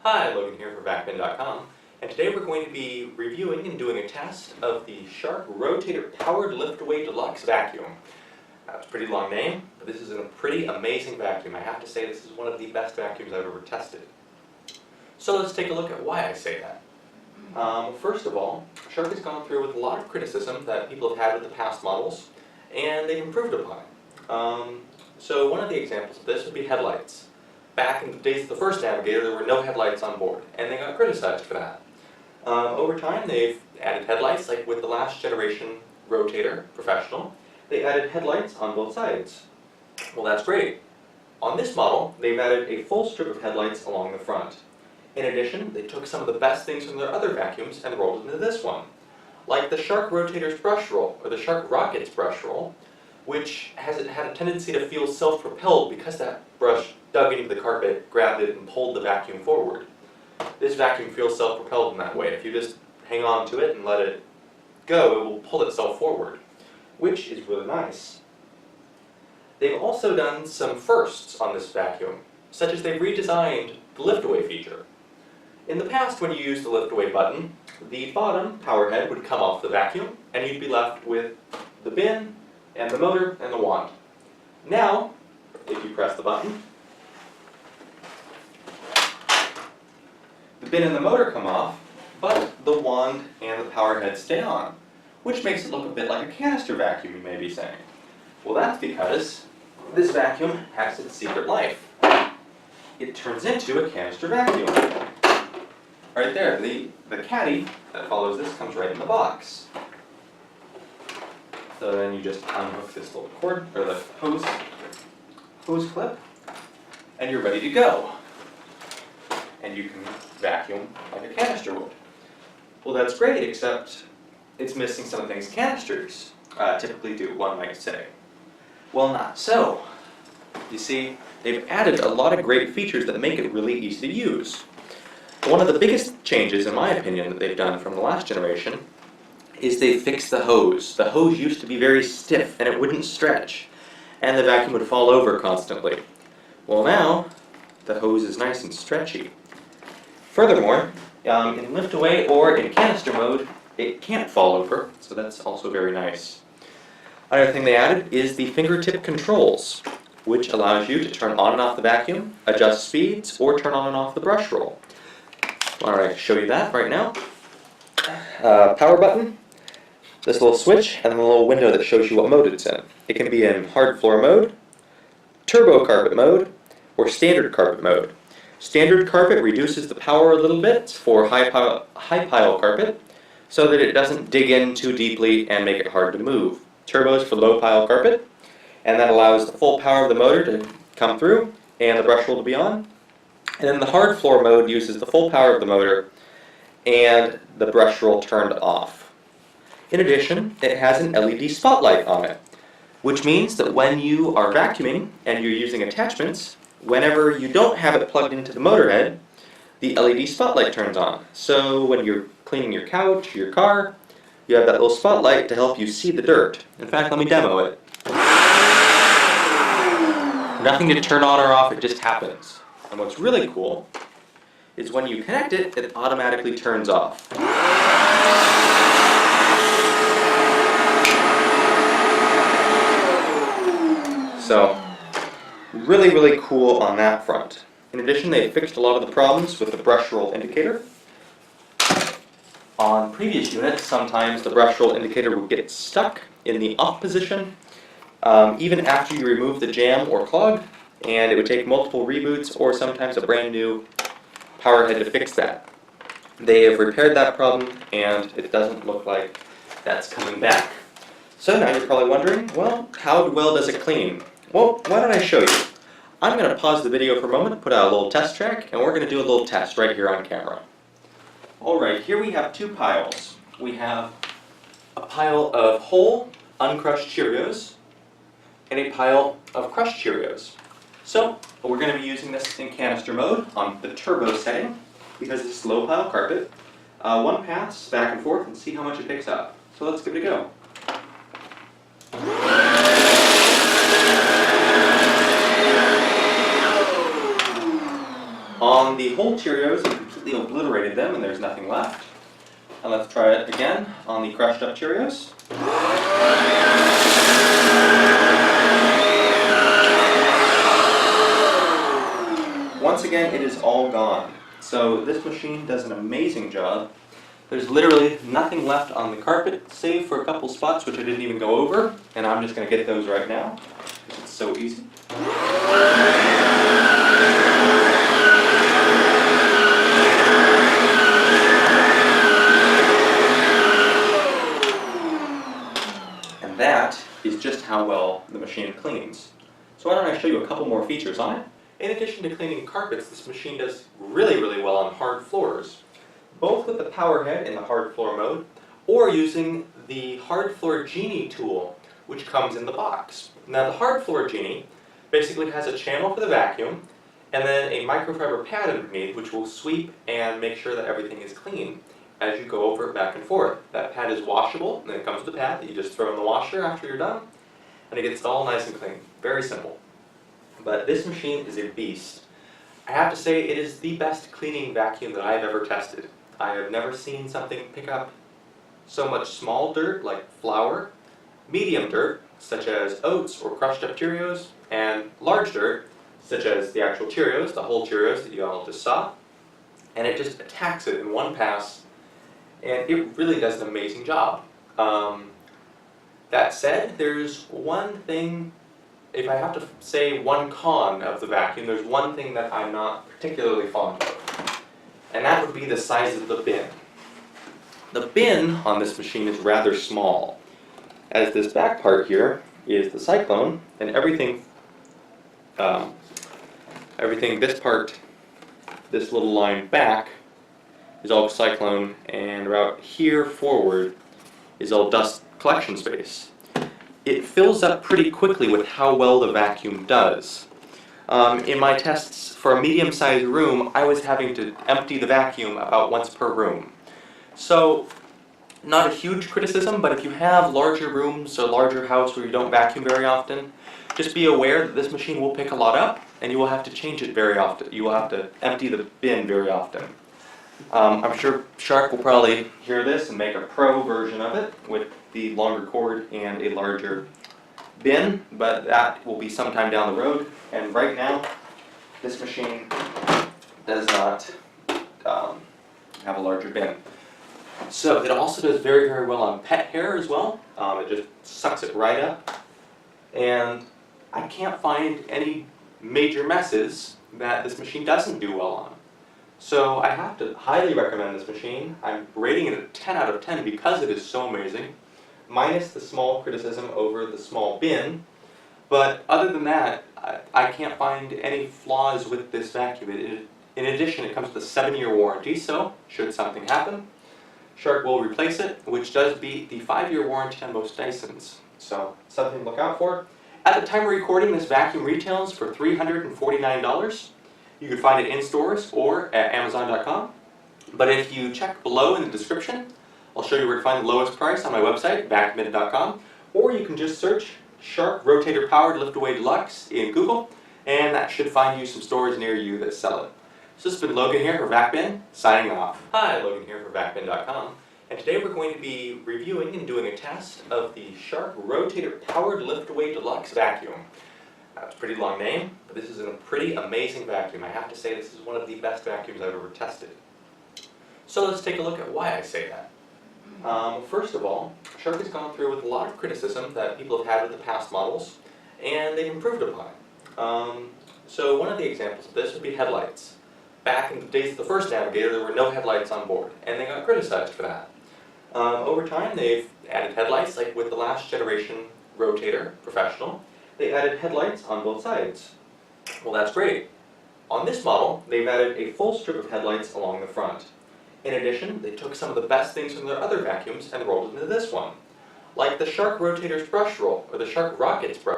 Hi, Logan here for Vacuum.com, and today we're going to be reviewing and doing a test of the Shark Rotator Powered Lift-Away Deluxe Vacuum. That's a pretty long name, but this is a pretty amazing vacuum. I have to say this is one of the best vacuums I've ever tested. So let's take a look at why I say that. First of all, Shark has gone through with a lot of criticism that people have had with the past models, and they've improved upon it. So one of the examples of this would be headlights. Back in the days of the first Navigator, there were no headlights on board, and they got criticized for that. Over time, they've added headlights, like with the last generation Rotator Professional. They added headlights on both sides. Well, that's great. On this model, they've added a full strip of headlights along the front. In addition, they took some of the best things from their other vacuums and rolled into this one, like the Shark Rotator's brush roll, or the Shark Rocket's brush roll, which had a tendency to feel self-propelled because that brush dug into the carpet, grabbed it, and pulled the vacuum forward. This vacuum feels self-propelled in that way. If you just hang on to it and let it go, it will pull itself forward, which is really nice. They've also done some firsts on this vacuum, such as they've redesigned the lift-away feature. In the past, when you used the lift-away button, the bottom power head would come off the vacuum, and you'd be left with the bin, and the motor, and the wand. Now, if you press the button, the bin and the motor come off, but the wand and the power head stay on, which makes it look a bit like a canister vacuum, you may be saying. Well, that's because this vacuum has its secret life. It turns into a canister vacuum. Right there, the caddy that follows this comes right in the box. So then you just unhook this little cord, or the hose clip, and you're ready to go. And you can vacuum like a canister would. Well, that's great, except it's missing some of the things canisters typically do, one might say. Well, not so. You see, they've added a lot of great features that make it really easy to use. One of the biggest changes, in my opinion, that they've done from the last generation is they fixed the hose. The hose used to be very stiff and it wouldn't stretch, and the vacuum would fall over constantly. Well, now the hose is nice and stretchy. Furthermore, in lift away or in canister mode, it can't fall over, so that's also very nice. Another thing they added is the fingertip controls, which allows you to turn on and off the vacuum, adjust speeds, or turn on and off the brush roll. Alright, show you that right now. Power button, this little switch, and then a little window that shows you what mode it's in. It can be in hard floor mode, turbo carpet mode, or standard carpet mode. Standard carpet reduces the power a little bit for high pile carpet, so that it doesn't dig in too deeply and make it hard to move. Turbo is for low pile carpet, and that allows the full power of the motor to come through and the brush roll to be on. And then the hard floor mode uses the full power of the motor and the brush roll turned off. In addition, it has an LED spotlight on it, which means that when you are vacuuming and you're using attachments, whenever you don't have it plugged into the motor head, the LED spotlight turns on. So when you're cleaning your couch, your car, you have that little spotlight to help you see the dirt. In fact, let me demo it. Nothing to turn on or off, it just happens. And what's really cool is when you connect it, it automatically turns off. So, really, really cool on that front. In addition, they fixed a lot of the problems with the brush roll indicator. On previous units, sometimes the brush roll indicator would get stuck in the off position, even after you remove the jam or clog, and it would take multiple reboots or sometimes a brand new power head to fix that. They have repaired that problem, and it doesn't look like that's coming back. So now you're probably wondering, well, how well does it clean? Well, why don't I show you? I'm going to pause the video for a moment, put out a little test track, and we're going to do a little test right here on camera. Alright, here we have two piles. We have a pile of whole, uncrushed Cheerios, and a pile of crushed Cheerios. So, we're going to be using this in canister mode on the turbo setting, because it's low pile carpet. One pass back and forth and see how much it picks up. So let's give it a go. On the the whole Cheerios and completely obliterated them and there's nothing left. And let's try it again on the crushed up Cheerios. Once again, it is all gone. So this machine does an amazing job. There's literally nothing left on the carpet, save for a couple spots which I didn't even go over, and I'm just going to get those right now. It's so easy. And that is just how well the machine cleans. So why don't I show you a couple more features on it. In addition to cleaning carpets, this machine does really, really well on hard floors, both with the power head in the hard floor mode, or using the hard floor genie tool, which comes in the box. Now the hard floor genie basically has a channel for the vacuum, and then a microfiber pad underneath, which will sweep and make sure that everything is clean as you go over it back and forth. That pad is washable, and it comes with a pad that you just throw in the washer after you're done, and it gets all nice and clean. Very simple. But this machine is a beast. I have to say it is the best cleaning vacuum that I have ever tested. I have never seen something pick up so much small dirt like flour, medium dirt such as oats or crushed up Cheerios, and large dirt such as the actual Cheerios, the whole Cheerios that you all just saw, and it just attacks it in one pass, and it really does an amazing job. That said, there's one thing. If I have to say one con of the vacuum, there's one thing that I'm not particularly fond of, and that would be the size of the bin. The bin on this machine is rather small, as this back part here is the cyclone, and everything, this part, this little line back, is all cyclone, and about here forward is all dust collection space. It fills up pretty quickly with how well the vacuum does. In my tests for a medium-sized room, I was having to empty the vacuum about once per room. So, not a huge criticism, but if you have larger rooms or larger house where you don't vacuum very often, just be aware that this machine will pick a lot up, and you will have to change it very often. You will have to empty the bin very often. I'm sure Shark will probably hear this and make a pro version of it with the longer cord and a larger bin, but that will be sometime down the road. And right now, this machine does not have a larger bin. So it also does very, very well on pet hair as well. It just sucks it right up. And I can't find any major messes that this machine doesn't do well on. So I have to highly recommend this machine. I'm rating it a 10 out of 10 because it is so amazing, minus the small criticism over the small bin. But other than that, I can't find any flaws with this vacuum. In addition, it comes with a 7-year warranty, so should something happen, Shark will replace it, which does beat the 5-year warranty on most Dysons. So something to look out for. At the time of recording, this vacuum retails for $349. You can find it in stores or at Amazon.com. But if you check below in the description, I'll show you where to find the lowest price on my website, vacuumid.com. Or you can just search Shark Rotator Powered Liftaway Deluxe in Google, and that should find you some stores near you that sell it. So this has been Logan here for VacBin, signing off. Hi, Logan here for VacBin.com. And today we're going to be reviewing and doing a test of the Shark Rotator Powered Liftaway Deluxe Vacuum. That's a pretty long name, but this is a pretty amazing vacuum. I have to say this is one of the best vacuums I've ever tested. So let's take a look at why I say that. First of all, Shark has gone through with a lot of criticism that people have had with the past models, and they've improved upon it. So one of the examples of this would be headlights. Back in the days of the first Navigator, there were no headlights on board, and they got criticized for that. Over time, they've added headlights, like with the last generation Rotator Professional. They added headlights on both sides. Well, that's great. On this model, they've added a full strip of headlights along the front. In addition, they took some of the best things from their other vacuums and rolled it into this one, like the Shark Rotator's brush roll, or the Shark Rocket's brush